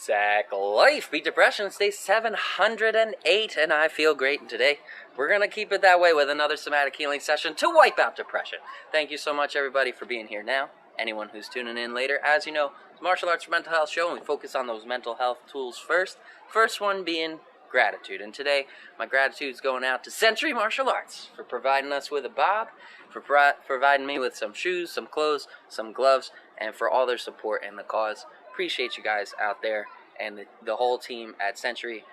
Sack Life, beat depression, stay 708, and I feel great. And today, we're going to keep it that way with another somatic healing session to wipe out depression. Thank you so much, everybody, for being here now. Anyone who's tuning in later, as you know, it's Martial Arts for Mental Health show, and we focus on those mental health tools first. First one being gratitude. And today, my gratitude's going out to Century Martial Arts for providing us with a bob, for providing me with some shoes, some clothes, some gloves, and for all their support in the cause. Appreciate you guys out there and the whole team at Century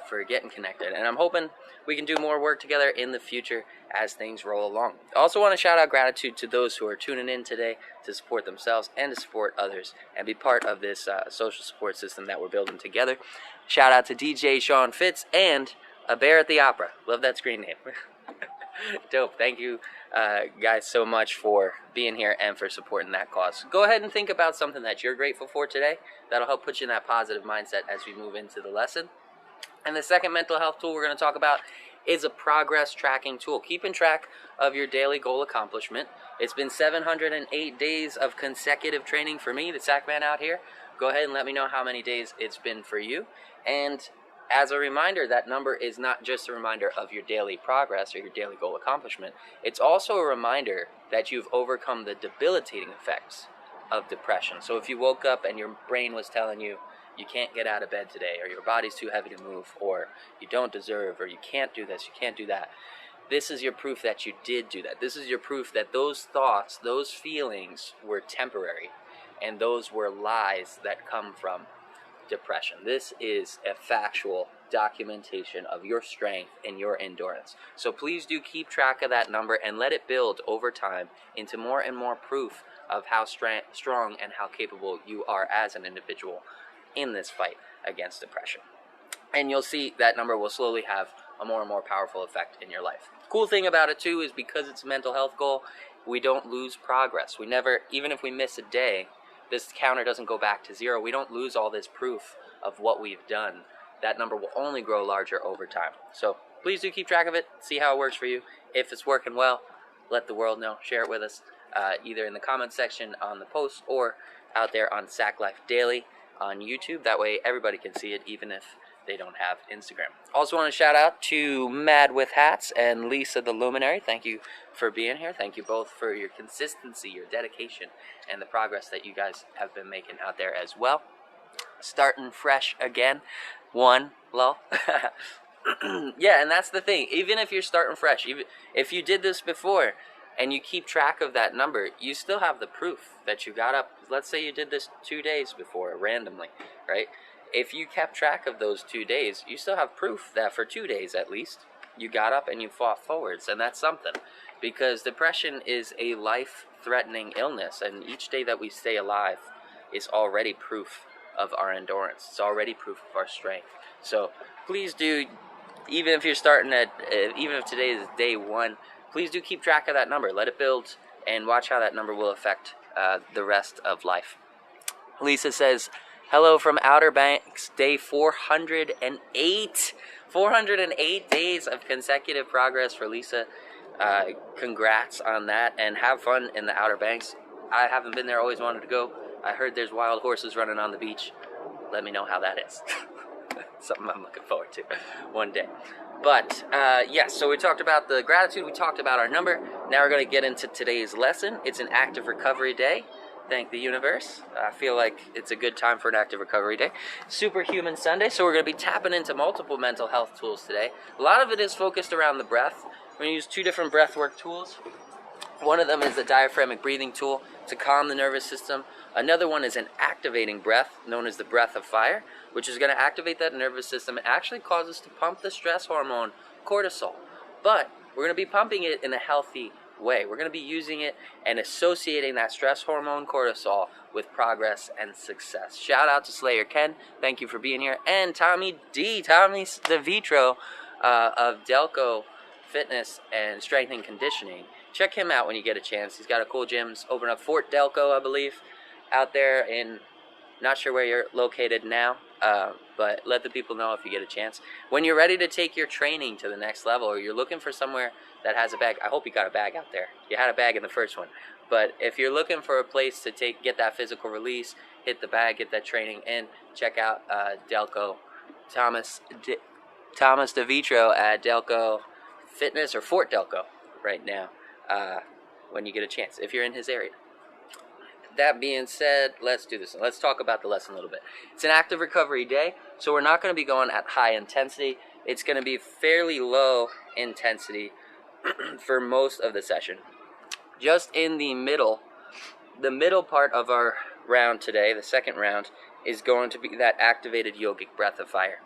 for getting connected. And I'm hoping we can do more work together in the future as things roll along. I also want to shout out gratitude to those who are tuning in today to support themselves and to support others and be part of this social support system that we're building together. Shout out to DJ Sean Fitz and A Bear at the Opera. Love that screen name. Dope. Thank you guys so much for being here and for supporting that cause. Go ahead and think about something that you're grateful for today. That'll help put you in that positive mindset as we move into the lesson. And the second mental health tool we're going to talk about is a progress tracking tool. Keeping track of your daily goal accomplishment. It's been 708 days of consecutive training for me, the Sackman out here. Go ahead and let me know how many days it's been for you. And as a reminder, that number is not just a reminder of your daily progress or your daily goal accomplishment. It's also a reminder that you've overcome the debilitating effects of depression. So if you woke up and your brain was telling you you can't get out of bed today, or your body's too heavy to move, or you don't deserve, or you can't do this, you can't do that, this is your proof that you did do that. This is your proof that those thoughts, those feelings were temporary, and those were lies that come from depression. This is a factual documentation of your strength and your endurance. So please do keep track of that number and let it build over time into more and more proof of how strong and how capable you are as an individual in this fight against depression. And you'll see that number will slowly have a more and more powerful effect in your life. Cool thing about it too is because it's a mental health goal, we don't lose progress. We never, even if we miss a day, this counter doesn't go back to zero. We don't lose all this proof of what we've done. That number will only grow larger over time. So please do keep track of it. See how it works for you. If it's working well, let the world know. Share it with us, either in the comment section on the post or out there on Sack Life Daily on YouTube. That way everybody can see it, even if they don't have Instagram. Also want to shout out to Mad with Hats and Lisa the Luminary. Thank you for being here. Thank you both for your consistency, your dedication, and the progress that you guys have been making out there as well. Starting fresh again. One, lol. Yeah, and that's the thing. Even if you're starting fresh, even if you did this before and you keep track of that number, you still have the proof that you got up. Let's say you did this 2 days before, randomly, right? If you kept track of those 2 days, you still have proof that for 2 days at least, you got up and you fought forwards, and that's something. Because depression is a life-threatening illness, and each day that we stay alive is already proof of our endurance. It's already proof of our strength. So please do, even if you're starting at, even if today is day one, please do keep track of that number. Let it build, and watch how that number will affect the rest of life. Lisa says, hello from Outer Banks, day 408. 408 days of consecutive progress for Lisa. Congrats on that, and have fun in the Outer Banks. I haven't been there, always wanted to go. I heard there's wild horses running on the beach. Let me know how that is. Something I'm looking forward to one day. But, yes, so we talked about the gratitude, we talked about our number. Now we're going to get into today's lesson. It's an active recovery day. Thank the universe. I feel like it's a good time for an active recovery day. SuperHuman Sunday, so we're going to be tapping into multiple mental health tools today. A lot of it is focused around the breath. We're going to use 2 different breathwork tools. One of them is the diaphragmic breathing tool to calm the nervous system. Another one is an activating breath, known as the breath of fire, which is going to activate that nervous system and actually cause us to pump the stress hormone, cortisol. But we're going to be pumping it in a healthy way. We're going to be using it and associating that stress hormone, cortisol, with progress and success. Shout out to Slayer Ken. Thank you for being here. And Tommy DeVitro of Delco Fitness and Strength and Conditioning. Check him out when you get a chance. He's got a cool gym. Open up Fort Delco, I believe, out there in, not sure where you're located now, but let the people know if you get a chance. When you're ready to take your training to the next level, or you're looking for somewhere that has a bag, I hope you got a bag out there. You had a bag in the first one. But if you're looking for a place to get that physical release, hit the bag, get that training in. Check out Delco, Thomas DeVitro at Delco Fitness, or Fort Delco right now, when you get a chance, if you're in his area. That being said, let's do this. Let's talk about the lesson a little bit. It's an active recovery day, so we're not going to be going at high intensity. It's going to be fairly low intensity for most of the session. Just in the middle part of our round today, the second round, is going to be that activated yogic breath of fire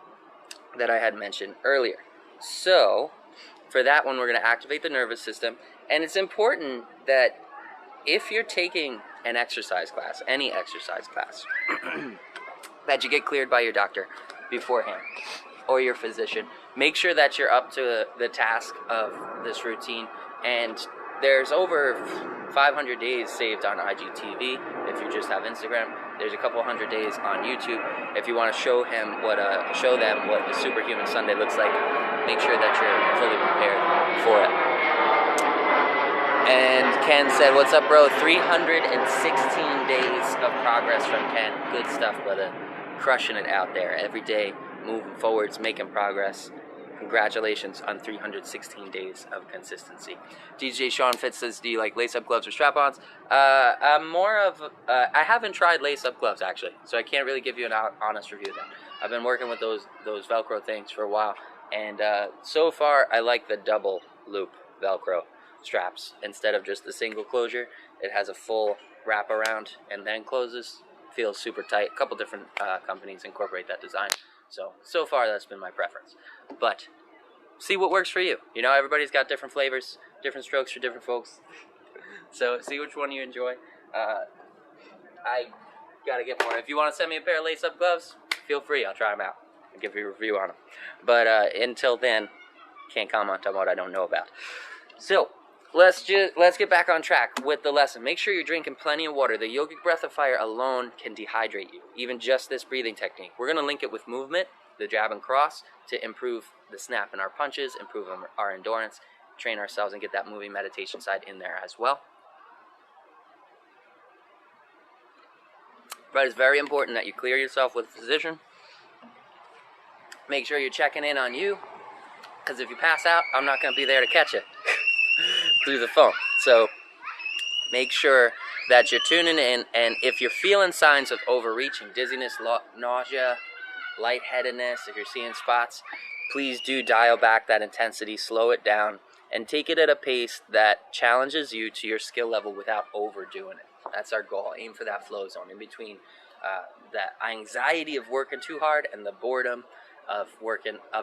that I had mentioned earlier. So, for that one, we're going to activate the nervous system, and it's important that if you're taking an exercise class, any exercise class, that you get cleared by your doctor beforehand, or your physician. Make sure that you're up to the task of this routine, and there's over 500 days saved on IGTV if you just have Instagram. There's a couple hundred days on YouTube. If you want to show them what the SuperHuman Sunday looks like, make sure that you're fully prepared for it. And Ken said, "What's up, bro? 316 days of progress from Ken. Good stuff, brother. Crushing it out there every day, moving forwards, making progress. Congratulations on 316 days of consistency." DJ Sean Fitz says, "Do you like lace-up gloves or strap-ons?" I'm more of I haven't tried lace-up gloves, actually, so I can't really give you an honest review of that. I've been working with those Velcro things for a while, and so far I like the double loop Velcro straps instead of just the single closure. It has a full wrap around and then closes. Feels super tight. A couple different companies incorporate that design. So far that's been my preference. But see what works for you. You know, everybody's got different flavors, different strokes for different folks. So see which one you enjoy. I gotta get more. If you want to send me a pair of lace-up gloves, feel free. I'll try them out. I'll give you a review on them. But until then, can't comment on what I don't know about. So let's get back on track with the lesson. Make sure you're drinking plenty of water. The yogic breath of fire alone can dehydrate you, even just this breathing technique. We're going to link it with movement, the jab and cross, to improve the snap in our punches, improve our endurance, train ourselves, and get that moving meditation side in there as well. But it's very important that you clear yourself with a physician. Make sure you're checking in on you, because if you pass out, I'm not going to be there to catch you through the phone. So make sure that you're tuning in, and if you're feeling signs of overreaching, dizziness, nausea, lightheadedness, if you're seeing spots, please do dial back that intensity, slow it down, and take it at a pace that challenges you to your skill level without overdoing it. That's our goal. Aim for that flow zone in between that anxiety of working too hard and the boredom of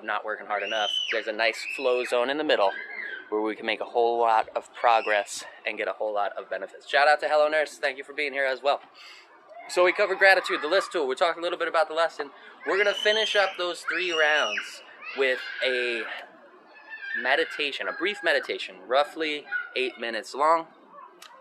not working hard enough. There's a nice flow zone in the middle where we can make a whole lot of progress and get a whole lot of benefits. Shout out to Hello Nurse. Thank you for being here as well. So we covered gratitude, the list tool. We talked a little bit about the lesson. We're going to finish up those 3 rounds with a meditation, a brief meditation, roughly 8 minutes long.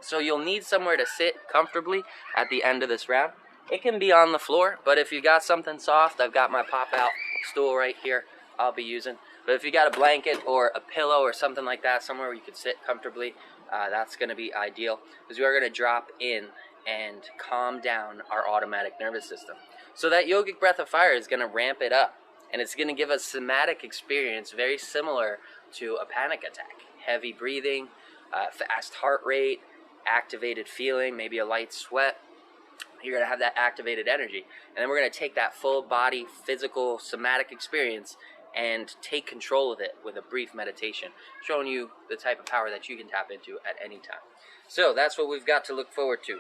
So you'll need somewhere to sit comfortably at the end of this round. It can be on the floor, but if you got something soft, I've got my pop-out stool right here I'll be using. But if you got a blanket or a pillow or something like that, somewhere where you could sit comfortably, that's going to be ideal, because we are going to drop in and calm down our automatic nervous system. So that yogic breath of fire is going to ramp it up, and it's going to give us somatic experience very similar to a panic attack. Heavy breathing, fast heart rate, activated feeling, maybe a light sweat. You're going to have that activated energy. And then we're going to take that full body, physical, somatic experience and take control of it with a brief meditation, showing you the type of power that you can tap into at any time. So that's what we've got to look forward to.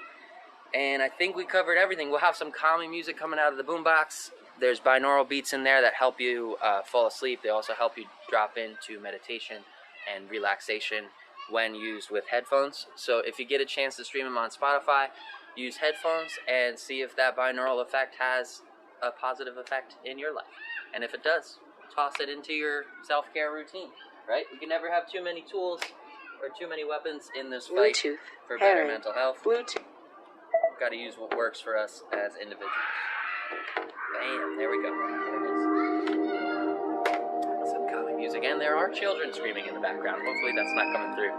And I think we covered everything. We'll have some calming music coming out of the boombox. There's binaural beats in there that help you fall asleep. They also help you drop into meditation and relaxation when used with headphones. So if you get a chance to stream them on Spotify, use headphones and see if that binaural effect has a positive effect in your life. And if it does, toss it into your self-care routine, right? We can never have too many tools or too many weapons in this fight Bluetooth, for better mental health. Bluetooth. Got to use what works for us as individuals. Bam, there we go. There it is. Some calming music. And there are children screaming in the background. Hopefully that's not coming through.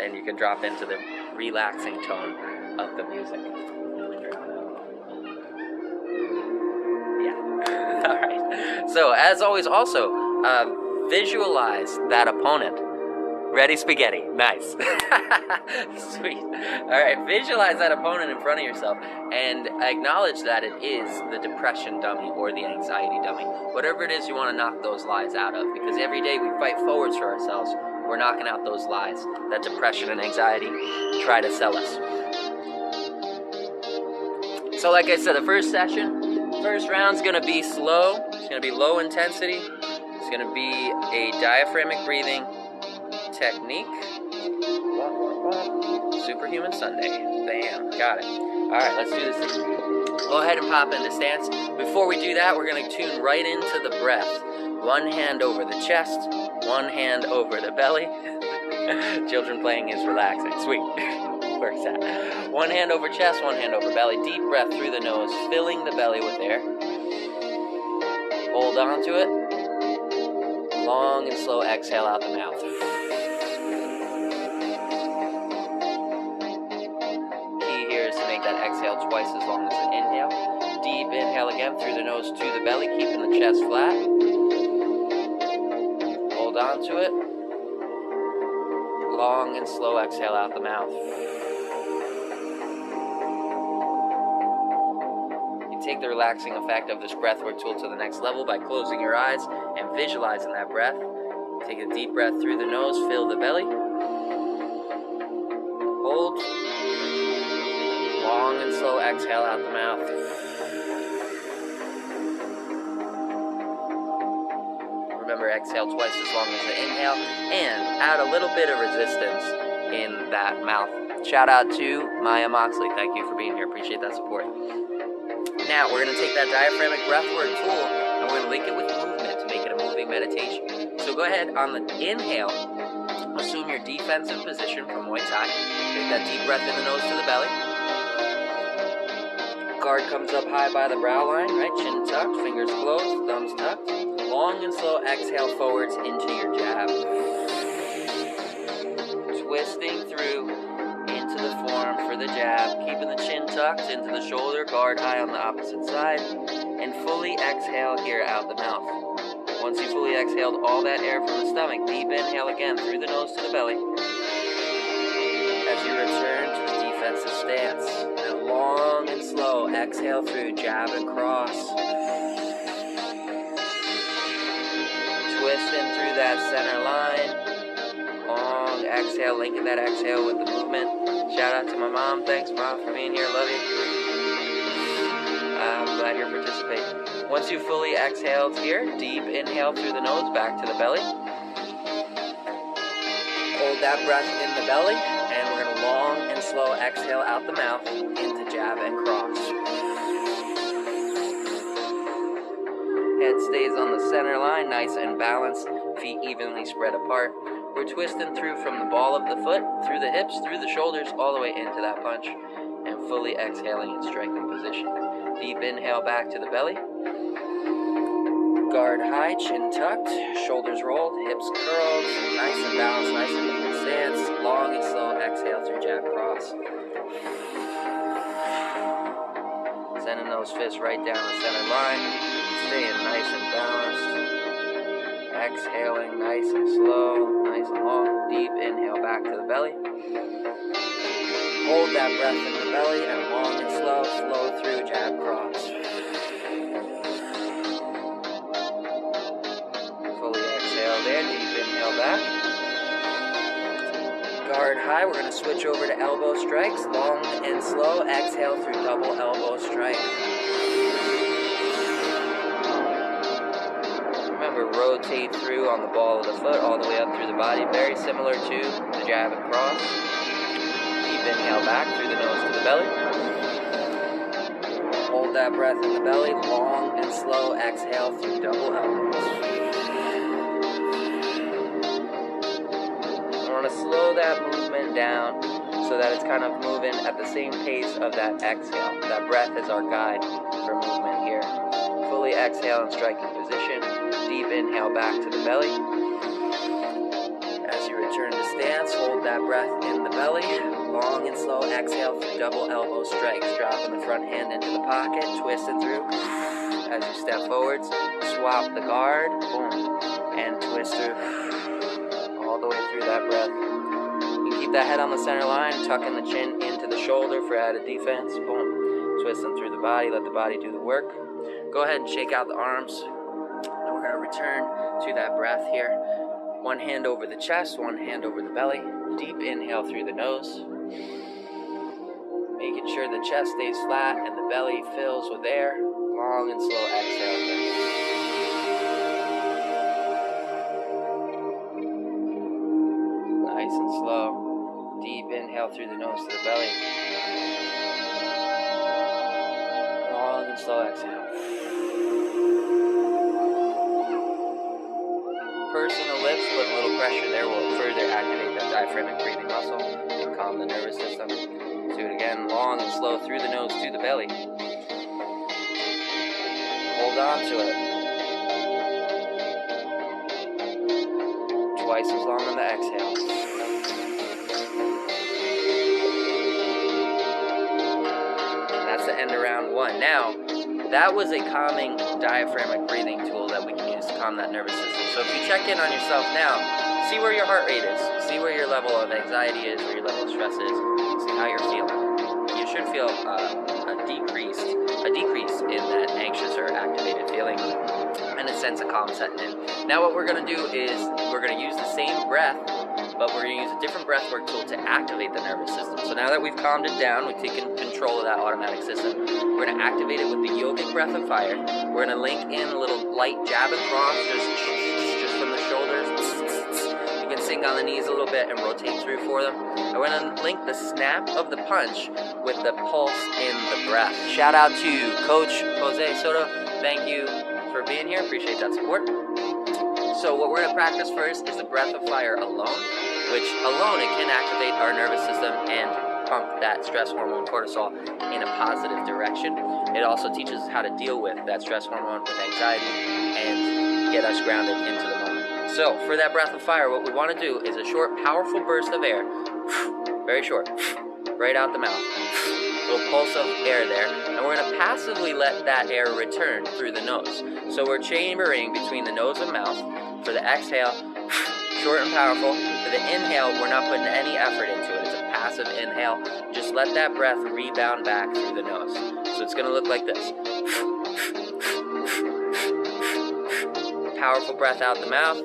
And you can drop into the relaxing tone of the music. So, as always, also, visualize that opponent. Ready, spaghetti. Nice. Sweet. All right, visualize that opponent in front of yourself and acknowledge that it is the depression dummy or the anxiety dummy. Whatever it is you want to knock those lies out of, because every day we fight forwards for ourselves, we're knocking out those lies that depression and anxiety try to sell us. So like I said, the first round's going to be slow. It's going to be low intensity. It's going to be a diaphragmatic breathing technique. SuperHuman Sunday. Bam. Got it. Alright, let's do this. Go ahead and pop into stance. Before we do that, we're going to tune right into the breath. One hand over the chest, one hand over the belly. Children playing is relaxing. Sweet. Works out. One hand over chest, one hand over belly. Deep breath through the nose, filling the belly with air. Hold on to it. Long and slow exhale out the mouth. That exhale twice as long as the inhale. Deep inhale again through the nose to the belly, keeping the chest flat. Hold on to it. Long and slow exhale out the mouth. You take the relaxing effect of this breathwork tool to the next level by closing your eyes and visualizing that breath. Take a deep breath through the nose, fill the belly. Hold. Long and slow exhale out the mouth. Remember, exhale twice as long as the inhale, and add a little bit of resistance in that mouth. Shout out to Maya Moxley. Thank you for being here. Appreciate that support. Now, we're going to take that diaphragmatic breathwork tool, and we're going to link it with movement to make it a moving meditation. So go ahead, on the inhale, assume your defensive position for Muay Thai. Take that deep breath in the nose to the belly. Guard comes up high by the brow line, right? Chin tucked, fingers closed, thumbs tucked. Long and slow exhale forwards into your jab. Twisting through into the form for the jab, keeping the chin tucked into the shoulder, guard high on the opposite side, and fully exhale here out the mouth. Once you fully exhaled all that air from the stomach, deep inhale again through the nose to the belly. As you return to a defensive stance, and long and slow exhale through jab and cross. Twisting through that center line. Long exhale, linking that exhale with the movement. Shout out to my mom. Thanks, Mom, for being here. Love you. I'm glad you're participating. Once you fully exhaled here, deep inhale through the nose, back to the belly. Hold that breath in the belly, and we're going to long and slow exhale out the mouth into jab and cross. Head stays on the center line, nice and balanced, feet evenly spread apart. We're twisting through from the ball of the foot, through the hips, through the shoulders, all the way into that punch, and fully exhaling in striking position. Deep inhale back to the belly. Guard high, chin tucked, shoulders rolled, hips curled, nice and balanced, nice and even stance. Long and slow exhale through jab cross. Sending those fists right down the center line, staying nice and balanced. Exhaling nice and slow, nice and long. Deep inhale back to the belly. Hold that breath in the belly and long and slow, flow through jab cross. Fully exhale there, deep inhale back. Guard high, we're going to switch over to elbow strikes. Long and slow, exhale through double elbow strike. Remember, rotate through on the ball of the foot all the way up through the body, very similar to the jab and cross. Deep inhale back through the nose to the belly. Hold that breath in the belly, long and slow exhale through double elbows. I want to slow that movement down so that it's kind of moving at the same pace of that exhale. That breath is our guide for movement here. Fully exhale in striking position. Deep inhale back to the belly. As As you return to stance, hold that breath in the belly. Long and slow exhale through double elbow strikes. Dropping the front hand into the pocket, twisting through. As you step forwards, swap the guard, boom, and twist through. All the way through that breath. You can keep that head on the center line, tucking the chin into the shoulder for added defense. Boom. Twisting through the body, let the body do the work. Go ahead and shake out the arms. And we're going to return to that breath here. One hand over the chest, one hand over the belly. Deep inhale through the nose. Making sure the chest stays flat and the belly fills with air. Long and slow exhale. Nice and slow. Deep inhale through the nose to the belly. Long and slow exhale. Purse in the lips, put a little pressure there will further activate that diaphragmatic breathing muscle and calm the nervous system. Do it again, long and slow through the nose to the belly. Hold on to it. Twice as long on the exhale. That's the end of round one. Now, that was a calming diaphragmatic breathing tool that we can use to calm that nervous system. So if you check in on yourself now, see where your heart rate is, see where your level of anxiety is, where your level of stress is, see how you're feeling. You should feel a decrease in that anxious or activated feeling and a sense of calm setting in. Now what we're going to do is we're going to use the same breath, but we're going to use a different breathwork tool to activate the nervous system. So now that we've calmed it down, we've taken control of that automatic system, we're going to activate it with the yogic breath of fire. We're going to link in a little light jab and prompts, just from the shoulders. You can sink on the knees a little bit and rotate through for them. And we're going to link the snap of the punch with the pulse in the breath. Shout out to Coach Jose Soto. Thank you for being here. Appreciate that support. So what we're going to practice first is the breath of fire alone, which alone it can activate our nervous system and pump that stress hormone cortisol in a positive direction. It also teaches us how to deal with that stress hormone with anxiety and get us grounded into the moment. So for that breath of fire, what we want to do is a short, powerful burst of air, very short, right out the mouth. Little pulse of air there, and we're going to passively let that air return through the nose. So we're chambering between the nose and mouth. For the exhale, short and powerful. For the inhale, we're not putting any effort into it. It's a passive inhale. Just let that breath rebound back through the nose. So it's going to look like this. Powerful breath out the mouth,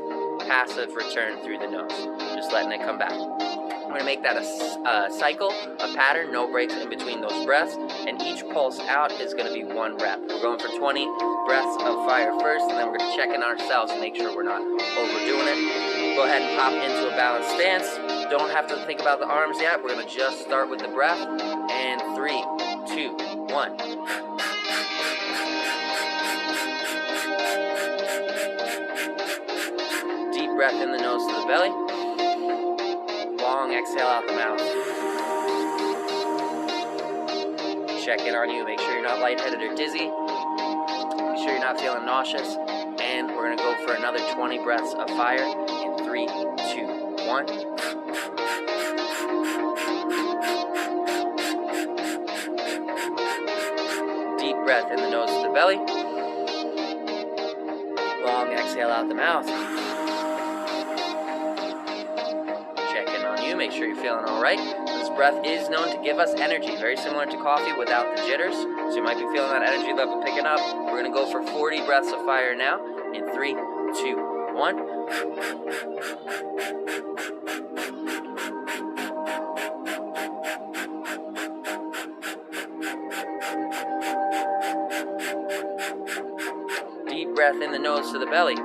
passive return through the nose. Just letting it come back. We're going to make that a cycle, a pattern, no breaks in between those breaths, and each pulse out is going to be one rep. We're going for 20 breaths of fire first, and then we're going to check in ourselves and make sure we're not overdoing it. Go ahead and pop into a balanced stance. Don't have to think about the arms yet. We're going to just start with the breath. And 3, 2, 1. Deep breath in the nose to the belly. Long exhale out the mouth. Check in on you. Make sure you're not lightheaded or dizzy. Make sure you're not feeling nauseous. And we're going to go for another 20 breaths of fire in 3, 2, 1. Deep breath in the nose to the belly. Long exhale out the mouth. Make sure you're feeling all right. This breath is known to give us energy, very similar to coffee without the jitters. So you might be feeling that energy level picking up. We're going to go for 40 breaths of fire now in 3, 2, 1. Deep breath in the nose to the belly.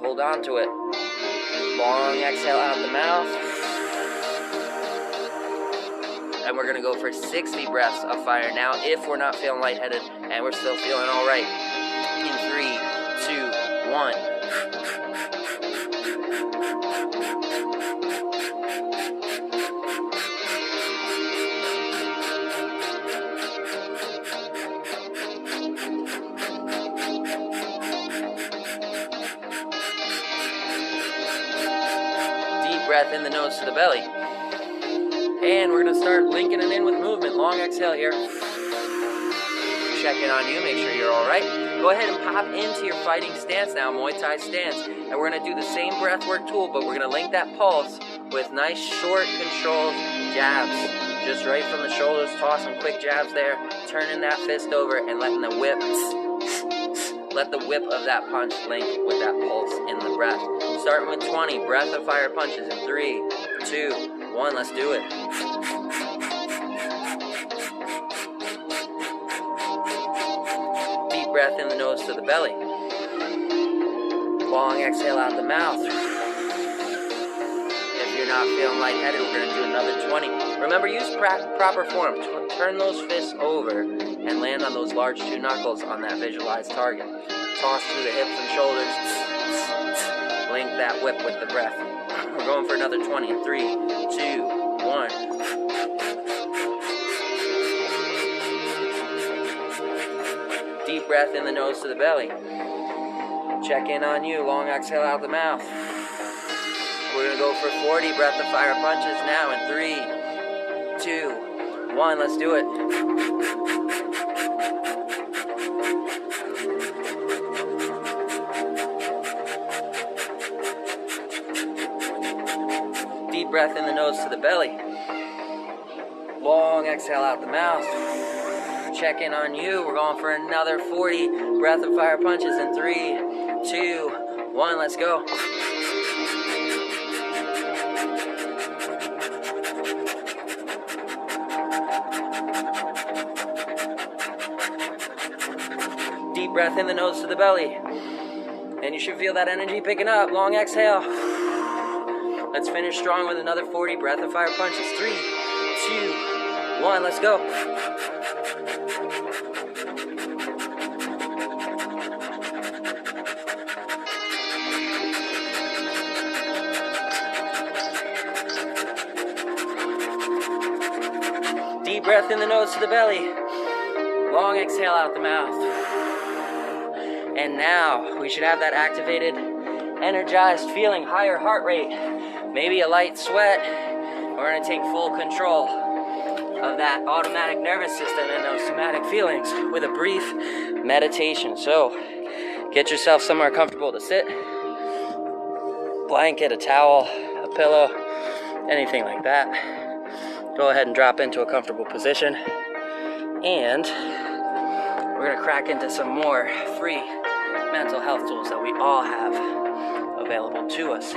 Hold on to it. Long exhale out the mouth. And we're going to go for 60 breaths of fire now if we're not feeling lightheaded and we're still feeling all right. In 3, 2, 1. breath in the nose to the belly. And we're going to start linking them in with movement. Long exhale here. Check in on you, make sure you're all right. Go ahead and pop into your fighting stance now, Muay Thai stance. And we're going to do the same breathwork tool, but we're going to link that pulse with nice, short, controlled jabs. Just right from the shoulders, toss some quick jabs there. Turning that fist over and letting the whip, let the whip of that punch link with that pulse in the breath. Starting with 20 breath of fire punches in 3, 2, 1. Let's do it. Deep breath in the nose to the belly. Long exhale out the mouth. If you're not feeling lightheaded, we're going to do another 20. Remember, use proper form. Turn those fists over and land on those large 2 knuckles on that visualized target. Toss through the hips and shoulders. Link that whip with the breath. We're going for another 20 in 3, 2, 1. Deep breath in the nose to the belly. Check in on you. Long exhale out the mouth. We're going to go for 40 breath of fire punches now in 3, 2, 1. Let's do it. Deep breath in the nose to the belly. Long exhale out the mouth. Check in on you. We're going for another 40 breath of fire punches in 3, 2, 1. Let's go. Deep breath in the nose to the belly. And you should feel that energy picking up. Long exhale. Let's finish strong with another 40 breath of fire punches. 3, 2, 1. Let's go. Deep breath in the nose to the belly. Long exhale out the mouth. And now we should have that activated, energized feeling, higher heart rate, maybe a light sweat. We're going to take full control of that automatic nervous system and those somatic feelings with a brief meditation. So get yourself somewhere comfortable to sit. Blanket, a towel, a pillow, anything like that. Go ahead and drop into a comfortable position. And we're going to crack into some more free mental health tools that we all have available to us.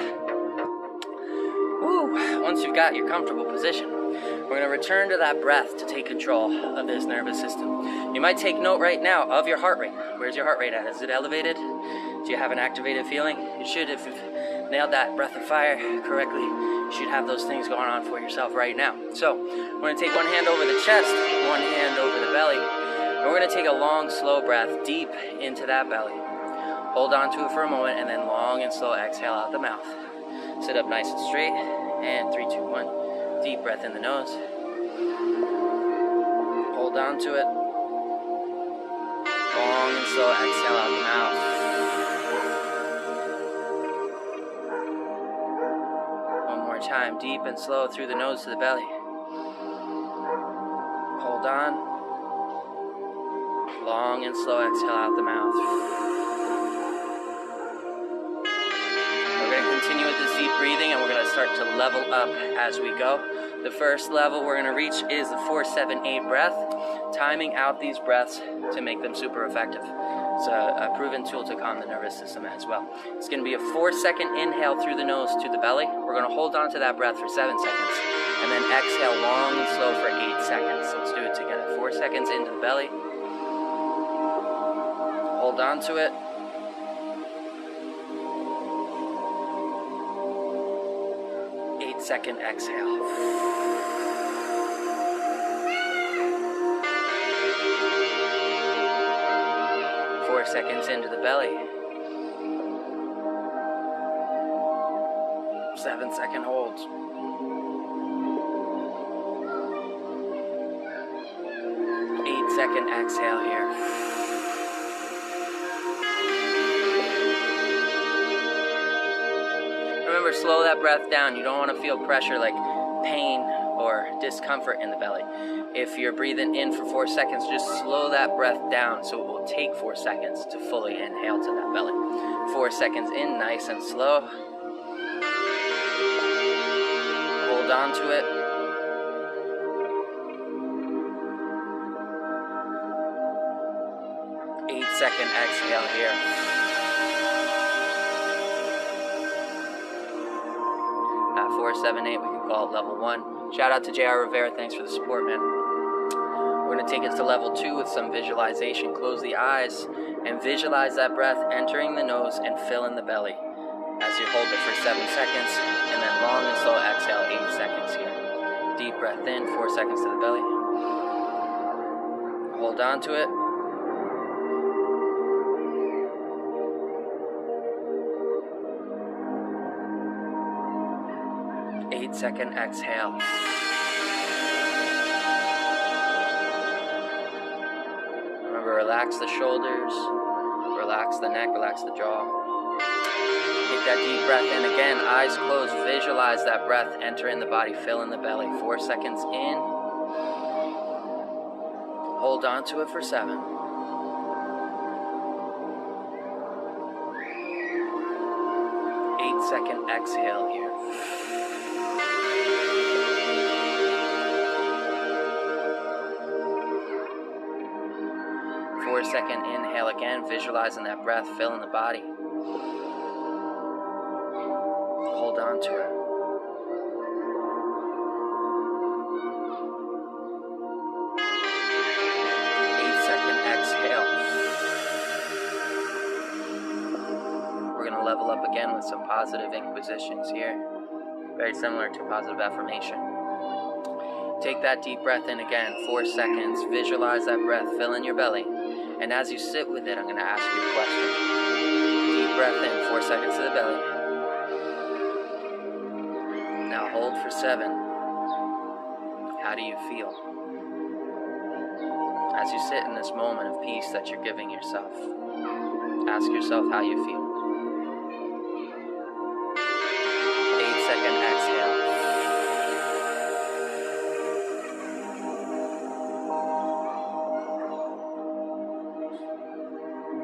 Woo. Once you've got your comfortable position, we're going to return to that breath to take control of this nervous system. You might take note right now of your heart rate. Where's your heart rate at? Is it elevated? Do you have an activated feeling? You should, if you've nailed that breath of fire correctly, you should have those things going on for yourself right now. So we're going to take one hand over the chest, one hand over the belly, and we're going to take a long, slow breath deep into that belly. Hold on to it for a moment, and then long and slow exhale out the mouth. Sit up nice and straight, and 3, 2, 1. Deep breath in the nose. Hold on to it. Long and slow exhale out the mouth. One more time, deep and slow through the nose to the belly. Hold on. Long and slow exhale out the mouth. Continue with this deep breathing, and we're going to start to level up as we go. The first level we're going to reach is the 4-7-8 breath, timing out these breaths to make them super effective. It's a proven tool to calm the nervous system as well. It's going to be a 4-second inhale through the nose to the belly. We're going to hold on to that breath for 7 seconds, and then exhale long and slow for 8 seconds. Let's do it together. 4 seconds into the belly. Hold on to it. 8-second exhale. Four seconds into the belly. 7-second holds. 8-second exhale here. Remember, slow that breath down. You don't want to feel pressure like pain or discomfort in the belly. If you're breathing in for 4 seconds, just slow that breath down so it will take 4 seconds to fully inhale to that belly. 4 seconds in, nice and slow. Hold on to it. 8-second exhale here. At 4, 7, 8, we can call it level 1. Shout out to JR Rivera. Thanks for the support, man. We're going to take it to level 2 with some visualization. Close the eyes and visualize that breath entering the nose and filling the belly as you hold it for 7 seconds, and then long and slow exhale, 8 seconds here. Deep breath in, 4 seconds to the belly. Hold on to it. 8-second exhale. Remember, relax the shoulders, relax the neck, relax the jaw. Take that deep breath in again, eyes closed, visualize that breath entering the body, fill in the belly. 4 seconds in. Hold on to it for 7. 8-second exhale here. 4-second inhale again, visualizing that breath filling the body. Hold on to it. 8-second exhale. We're going to level up again with some positive inquisitions here. Very similar to positive affirmation. Take that deep breath in again, 4 seconds. Visualize that breath fill in your belly. And as you sit with it, I'm going to ask you a question. Deep breath in, 4 seconds to the belly. Now hold for 7. How do you feel? As you sit in this moment of peace that you're giving yourself, ask yourself how you feel. 8-second exhale.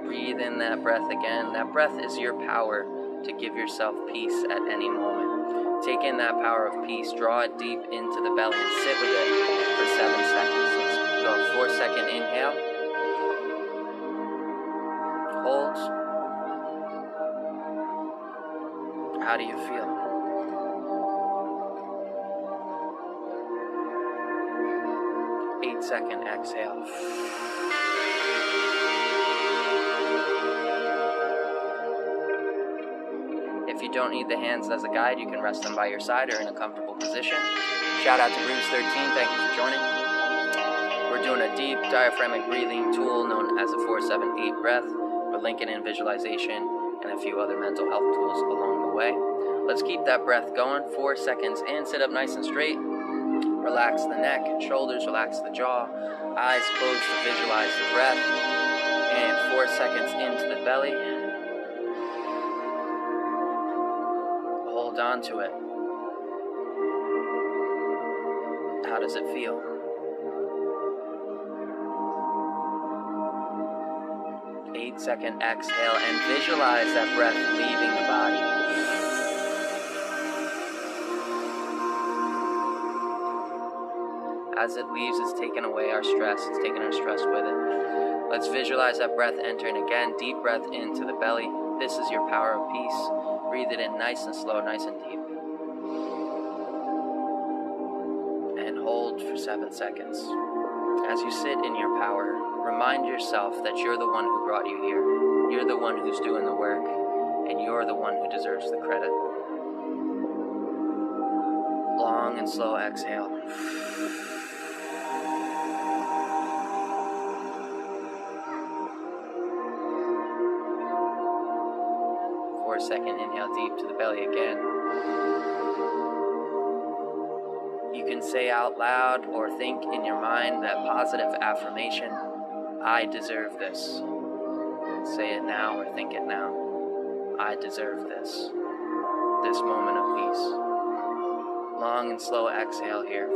Breathe in that breath again. That breath is your power to give yourself peace at any moment. Take in that power of peace, draw it deep into the belly and sit with it for 7 seconds. Let's go. 4-second inhale. Hold. How do you feel? 8-second exhale. If you don't need the hands as a guide, you can rest them by your side or in a comfortable position. Shout out to Bruce13, thank you for joining. We're doing a deep diaphragmatic breathing tool known as a 4-7-8 breath. We're linking in visualization and a few other mental health tools along the way. Let's keep that breath going. 4 seconds in, sit up nice and straight. Relax the neck and shoulders, relax the jaw. Eyes closed to visualize the breath. And 4 seconds into the belly. Hold on to it. How does it feel? 8-second exhale and visualize that breath leaving the body. As it leaves, it's taking away our stress. It's taking our stress with it. Let's visualize that breath entering again. Deep breath into the belly. This is your power of peace. Breathe it in nice and slow, nice and deep. And hold for 7 seconds. As you sit in your power, remind yourself that you're the one who brought you here. You're the one who's doing the work, and you're the one who deserves the credit. Long and slow exhale. 4-second inhale deep to the belly again. You can say out loud or think in your mind that positive affirmation, I deserve this. Say it now or think it now. I deserve this. this moment of peace. Long and slow exhale here.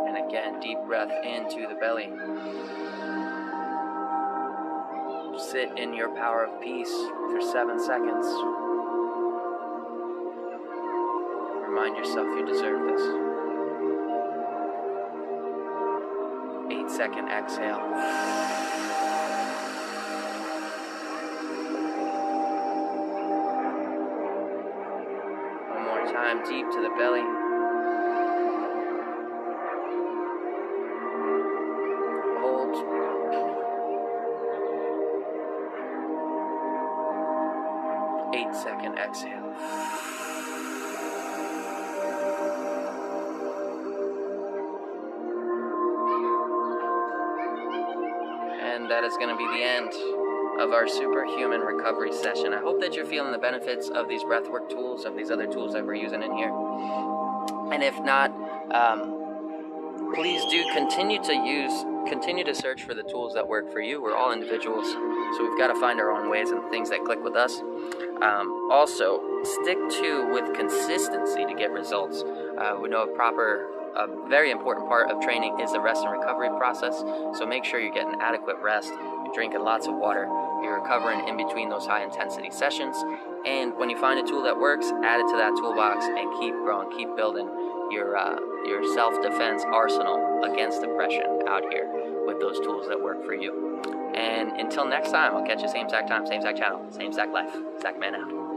And again, deep breath into the belly. Sit in your power of peace for 7 seconds. Remind yourself you deserve this. 8-second exhale. One more time, deep to the belly. Hold. Eight-second exhale. And that is going to be the end of our superhuman recovery session. I hope that you're feeling the benefits of these breathwork tools, of these other tools that we're using in here. And if not, please do continue to search for the tools that work for you. We're all individuals, so we've got to find our own ways and things that click with us. Also, stick with consistency to get results. We know a very important part of training is the rest and recovery process, so make sure you're getting adequate rest, you're drinking lots of water, you're recovering in between those high intensity sessions, and when you find a tool that works, add it to that toolbox and keep growing, keep building your self-defense arsenal against depression out here with those tools that work for you. And until next time, I'll catch you same exact time, same exact channel, same exact life. Sackman out.